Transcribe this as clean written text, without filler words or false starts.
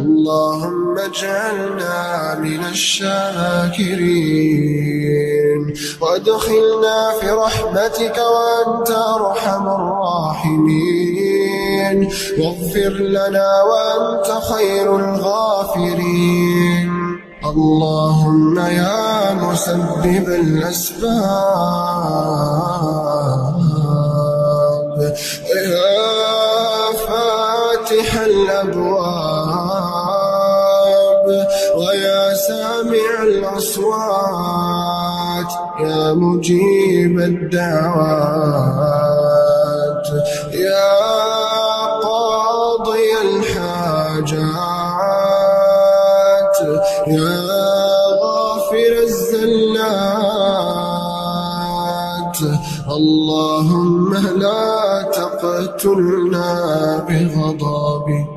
اللهم اجعلنا من الشاكرين وادخلنا في رحمتك وأنت أرحم الراحمين واغفر لنا وأنت خير الغافرين. اللهم يا مسبب الأسباب ويا فاتح الأبواب ويا سامع الأصوات يا مجيب الدعوات يا قاضي الحاجات يا غافر الزلات. اللهم لا تقتلنا بغضبك